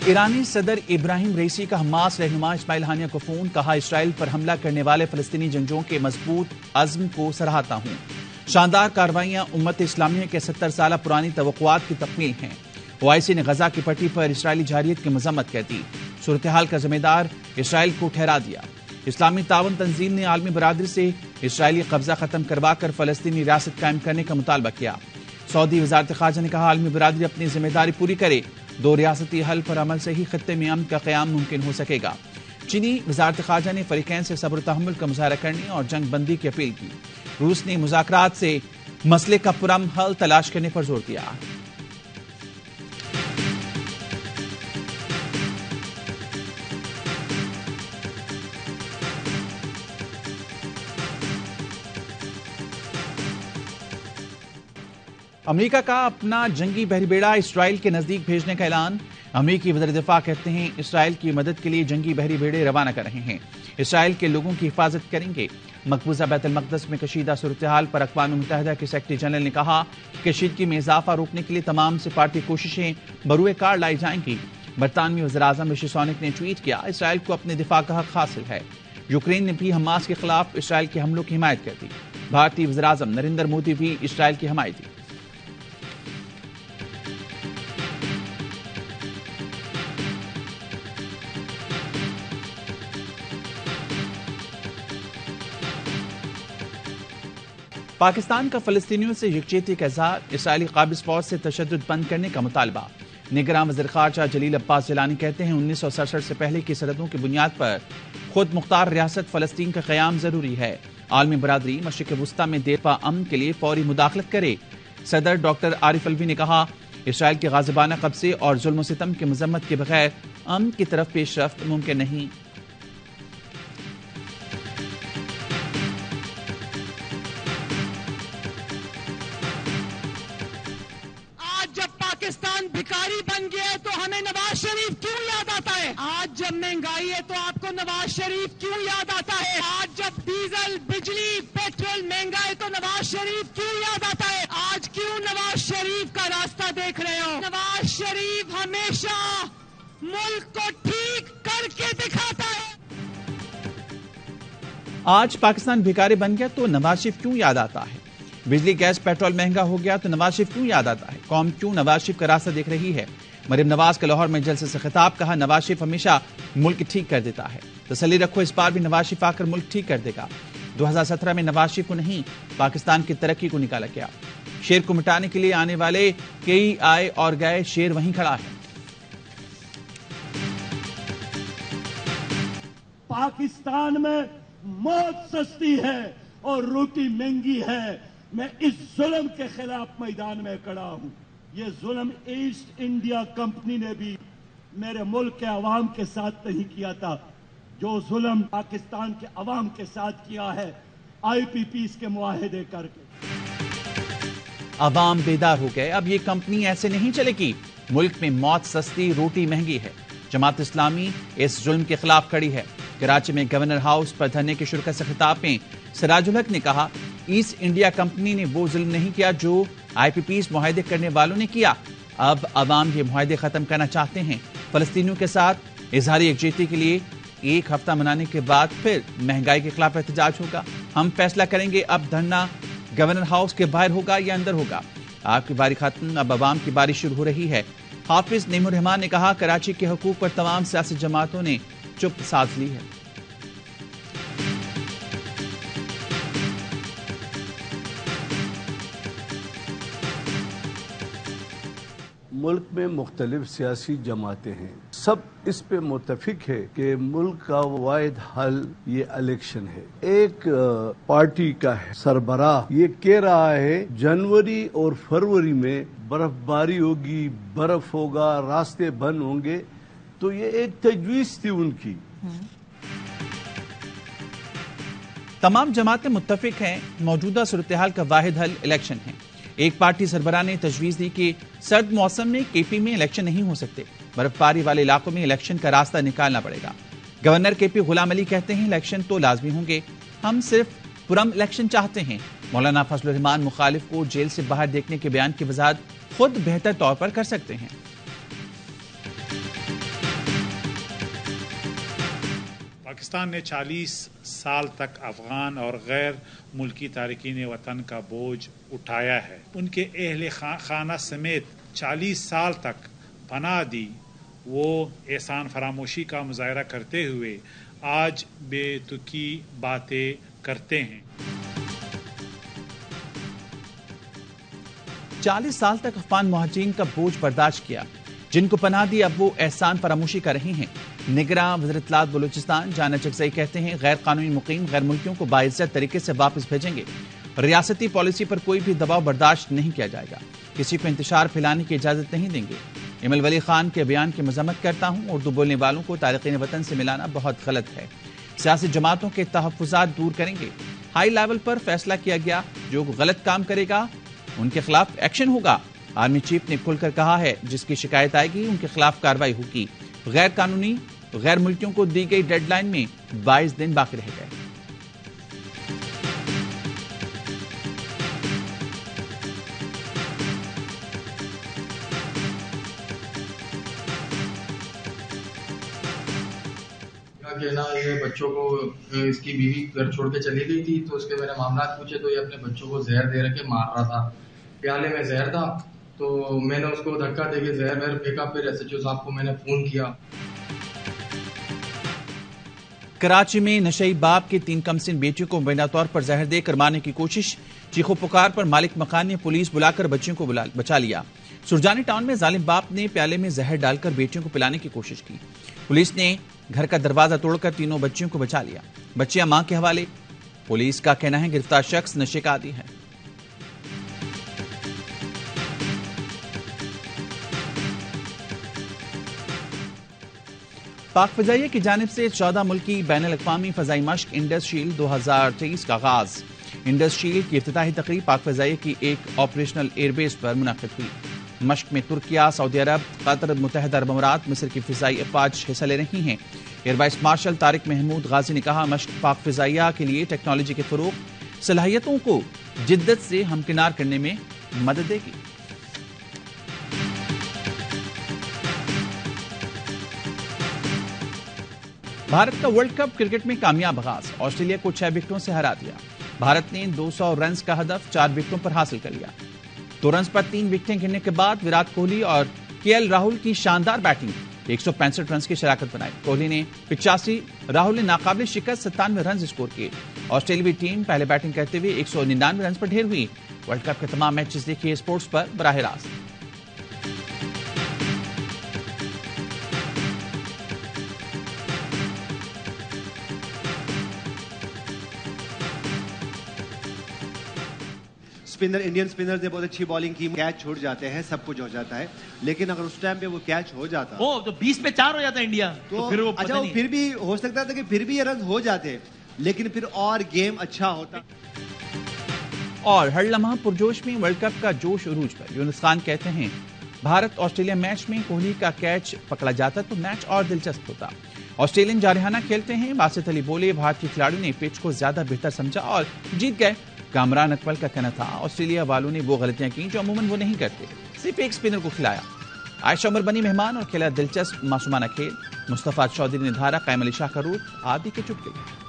ایرانی صدر Ebrahim Raisi کا حماس رہنما اسماعیل ہانیہ کو فون، کہا اسرائیل پر حملہ کرنے والے فلسطینی جنگجوؤں کے مضبوط عزم کو سراہتا ہوں۔ شاندار کارروائیاں امت اسلامیہ کے 70 سالہ پرانی توقعات کی تکمیل ہیں۔ اوائسی نے غزہ کی پٹی پر اسرائیلی جارحیت کی مذمت کر دی، صورتحال کا ذمہ دار اسرائیل کو ٹھہرا دیا۔ اسلامی تعاون تنظیم نے عالمی برادری سے اسرائیلی قبضہ ختم کروا کر فلسطینی ریاست قائم کرنے کا مطالبہ کیا۔ سعودی وزارت خارجہ نے کہا عالمی برادری اپنی ذمہ داری پوری کرے، 2 ریاستی حل پر عمل سے ہی خطے میں امن کا قیام ممکن ہو سکے گا۔ چینی وزارت خارجہ نے فریقین سے صبر و تحمل کا مظاہرہ کرنے اور جنگ بندی کی اپیل کی۔ روس نے مذاکرات سے مسئلے کا پرامن حل تلاش کرنے پر زور دیا۔ امریکہ کا اپنا جنگی بحری بیڑا اسرائیل کے نزدیک بھیجنے کا اعلان۔ امریکی وزیر دفاع کہتے ہیں اسرائیل کی مدد کے لیے جنگی بحری بیڑے روانہ کر رہے ہیں، اسرائیل کے لوگوں کی حفاظت کریں گے۔ مقبوضہ بیت المقدس میں کشیدہ صورتحال پر اقوام متحدہ کے سیکرٹری جنرل نے کہا کہ کشیدگی میں اضافہ روکنے کے لیے تمام سفارتی کوششیں بروئے کار لائی جائیں گی۔ برطانوی وزیراعظم رشی سونک نے ٹویٹ کیا، اسرائیل کو اپنے دفاع کا حق حاصل ہے۔ یوکرین نے بھی حماس کے خلاف اسرائیل کے حملوں کی حمایت کر دی۔ بھارتی وزیراعظم نریندر مودی بھی اسرائیل کی حمایت کی۔ پاکستان کا فلسطینیوں سے یکجہتی کا اظہار، اسرائیلی قابض فوج سے تشدد بند کرنے کا مطالبہ۔ نگراں وزیر خارجہ جلیل عباس جیلانی کہتے ہیں 1967 سے پہلے کی سرحدوں کی بنیاد پر خود مختار ریاست فلسطین کا قیام ضروری ہے۔ عالمی برادری مشرق وسطی میں دیر پا امن کے لیے فوری مداخلت کرے۔ صدر ڈاکٹر عارف الوی نے کہا اسرائیل کے غاصبانہ قبضے اور ظلم و ستم کی مذمت کے بغیر امن کی طرف پیش رفت ممکن نہیں۔ پاکستان بھکاری بن گیا ہے تو ہمیں نواز شریف کیوں یاد آتا ہے؟ آج جب مہنگائی ہے تو آپ کو نواز شریف کیوں یاد آتا ہے؟ آج جب ڈیزل، بجلی، پیٹرول مہنگا ہے تو نواز شریف کیوں یاد آتا ہے؟ آج کیوں نواز شریف کا راستہ دیکھ رہے ہو؟ نواز شریف ہمیشہ ملک کو ٹھیک کر کے دکھاتا ہے۔ آج پاکستان بھکاری بن گیا تو نواز شریف کیوں یاد آتا ہے؟ بجلی، گیس، پیٹرول مہنگا ہو گیا تو نواز شریف کیوں یاد آتا ہے؟ قوم کیوں نواز شریف کا راستہ دیکھ رہی ہے؟ مریم نواز کا لاہور میں جلسے سے خطاب، کہا نواز شریف ہمیشہ ملک ٹھیک کر دیتا ہے، تسلی رکھو اس بار بھی نواز شریف آ کر ملک ٹھیک کر دے گا۔ 2017 میں نواز شریف کو نہیں پاکستان کی ترقی کو نکالا گیا۔ شیر کو مٹانے کے لیے آنے والے کئی آئے اور گئے، شیر وہیں کھڑا ہے۔ پاکستان میں موت سستی ہے اور روٹی مہنگی ہے۔ میں اس ظلم کے خلاف میدان میں کھڑا ہوں۔ یہ ظلم ایسٹ انڈیا کمپنی نے بھی میرے ملک کے عوام کے ساتھ نہیں کیا تھا، جو ظلم پاکستان کے عوام کے ساتھ کیا ہے IPPs کے معاہدے کر کے۔ عوام بیدار ہو گئے، اب یہ کمپنی ایسے نہیں چلے گی۔ ملک میں موت سستی، روٹی مہنگی ہے۔ جماعت اسلامی اس ظلم کے خلاف کھڑی ہے۔ کراچی میں گورنر ہاؤس پر دھرنے کی شرکت سے خطاب میں سراج الحق نے کہا ایسٹ انڈیا کمپنی نے وہ ظلم نہیں کیا جو IPPs معاہدے کرنے والوں نے کیا۔ اب عوام یہ معاہدے ختم کرنا چاہتے ہیں۔ فلسطینیوں کے ساتھ اظہار یکجہتی کے لیے 1 ہفتہ منانے کے بعد پھر مہنگائی کے خلاف احتجاج ہوگا۔ ہم فیصلہ کریں گے اب دھرنا گورنر ہاؤس کے باہر ہوگا یا اندر ہوگا۔ آپ کی باری ختم، اب عوام کی باری شروع ہو رہی ہے۔ حافظ نعیم الرحمان نے کہا کراچی کے حقوق پر تمام سیاسی جماعتوں نے چپ سادھ لی ہے۔ ملک میں مختلف سیاسی جماعتیں ہیں، سب اس پہ متفق ہے کہ ملک کا واحد حل یہ الیکشن ہے۔ ایک پارٹی کا سربراہ یہ کہہ رہا ہے جنوری اور فروری میں برف باری ہوگی، برف ہوگا، راستے بند ہوں گے، تو یہ ایک تجویز تھی ان کی۔ تمام جماعتیں متفق ہیں موجودہ صورتحال کا واحد حل الیکشن ہے۔ ایک پارٹی سربراہ نے تجویز دی کہ سرد موسم میں KP میں الیکشن نہیں ہو سکتے، برف باری والے علاقوں میں الیکشن کا راستہ نکالنا پڑے گا۔ گورنر KP غلام علی کہتے ہیں الیکشن تو لازمی ہوں گے، ہم صرف پرامن الیکشن چاہتے ہیں۔ مولانا فضل الرحمان مخالف کو جیل سے باہر دیکھنے کے بیان کی وضاحت خود بہتر طور پر کر سکتے ہیں۔ پاکستان نے 40 سال تک افغان اور غیر ملکی تارکین وطن کا بوجھ اٹھایا ہے، ان کے اہل خانہ سمیت 40 سال تک پناہ دی۔ وہ احسان فراموشی کا مظاہرہ کرتے ہوئے آج بے تکی باتیں کرتے ہیں۔ 40 سال تک افغان مہاجرین کا بوجھ برداشت کیا، جن کو پناہ دی اب وہ احسان فراموشی کر رہے ہیں۔ نگراں وزیر اطلاعات بلوچستان جانا چکزئی کہتے ہیں غیر قانونی مقیم غیر ملکیوں کو باعزت طریقے سے واپس بھیجیں گے۔ ریاستی پالیسی پر کوئی بھی دباؤ برداشت نہیں کیا جائے گا، کسی کو انتشار پھیلانے کی اجازت نہیں دیں گے۔ ایمل ولی خان کے بیان کی مذمت کرتا ہوں، اردو بولنے والوں کو تارکین وطن سے ملانا بہت غلط ہے۔ سیاسی جماعتوں کے تحفظات دور کریں گے۔ ہائی لیول پر فیصلہ کیا گیا، جو غلط کام کرے گا ان کے خلاف ایکشن ہوگا۔ آرمی چیف نے کھل کر کہا ہے جس کی شکایت آئے گی ان کے خلاف کارروائی ہوگی۔ غیر قانونی غیر ملکیوں کو دی گئی ڈیڈ لائن میں 22 دن باقی رہ گئے۔ کہ نا یہ بچوں کو اس کی بیوی گھر چھوڑ کے چلی گئی تھی، تو اس کے میں نے معاملات پوچھے تو یہ اپنے بچوں کو زہر دے رکھ کے مار رہا تھا۔ پیالے میں زہر تھا تو میں نے اس کو دھکا دے کے زہر پھینکا، پھر ایس ایچ او صاحب کو میں نے فون کیا۔ کراچی میں نشئی باپ کی 3 کمسن بیٹیوں کو مبینہ طور پر زہر دے کر مارنے کی کوشش، چیخو پکار پر مالک مکان نے پولیس بلا کر بچیوں کو بچا لیا۔ سرجانی ٹاؤن میں ظالم باپ نے پیالے میں زہر ڈال کر بیٹیوں کو پلانے کی کوشش کی، پولیس نے گھر کا دروازہ توڑ کر تینوں بچیوں کو بچا لیا۔ بچیاں ماں کے حوالے، پولیس کا کہنا ہے گرفتار شخص نشے کا عادی ہے۔ پاک فضائیہ کی جانب سے 14 ملکی بین الاقوامی فضائی مشق انڈس شیلڈ 2023 کا آغاز۔ انڈس شیلڈ کی افتتاحی تقریب پاک فضائیہ کی ایک آپریشنل ایئر بیس پر منعقد ہوئی۔ مشق میں ترکیہ، سعودی عرب، قطر، متحدہ عرب امارات، مصر کی فضائی افواج حصہ لے رہی ہیں۔ Air vice marshal Tariq Mahmood Ghazi نے کہا مشق پاک فضائیہ کے لیے ٹیکنالوجی کے فروغ، صلاحیتوں کو جدت سے ہمکنار کرنے میں مدد دے گی۔ بھارت کا ورلڈ کپ کرکٹ میں کامیاب آغاز، آسٹریلیا کو 6 وکٹوں سے ہرا دیا۔ بھارت نے 200 رنز کا ہدف 4 وکٹوں پر حاصل کر لیا۔ 2 رنز پر 3 وکٹیں گرنے کے بعد وراٹ کوہلی اور کے ایل راہل کی شاندار بیٹنگ 165 رنز کی شراکت بنائی۔ کوہلی نے 85، راہل نے ناقابل شکست 97 رنز اسکور کیے۔ آسٹریلوی ٹیم پہلے بیٹنگ کرتے ہوئے 199 رنز پر ڈھیر ہوئی۔ ورلڈ کپ کے تمام میچز دیکھیے اسپورٹس پر براہ راست۔ انڈین اسپنرز نے بہت اچھی بالنگ کی، کیچ چھوڑ جاتے ہیں، سب کچھ ہو جاتا ہے، لیکن اگر اس ٹائم پہ وہ کیچ ہو جاتا تو 20 پہ 4 ہو جاتا انڈیا، تو اچھا وہ پھر بھی ہو سکتا تھا کہ پھر بھی یہ رن ہو جاتے، لیکن پھر اور گیم اچھا ہوتا۔ اور ہر لمحہ پرجوش میں ورلڈ کپ کا جوش عروج پر، یونس خان کہتے ہیں بھارت آسٹریلیا میچ میں کوہلی کا کیچ پکڑا جاتا تو میچ اور دلچسپ ہوتا۔ آسٹریلین جارحانہ کھیلتے ہیں، باسط علی بولے بھارتی کھلاڑیوں نے پچ کو زیادہ بہتر سمجھا اور جیت گئے۔ کامران اکمل کا کہنا تھا آسٹریلیا والوں نے وہ غلطیاں کی جو عموماً وہ نہیں کرتے، صرف ایک اسپنر کو کھلایا۔ عائشہ عمر بنی مہمان اور کھیلا دلچسپ معصومانہ کھیل، مصطفیٰ چودھری نے دھارا، قائم علی شاہ کا روٹ آدھی کے چٹکلے۔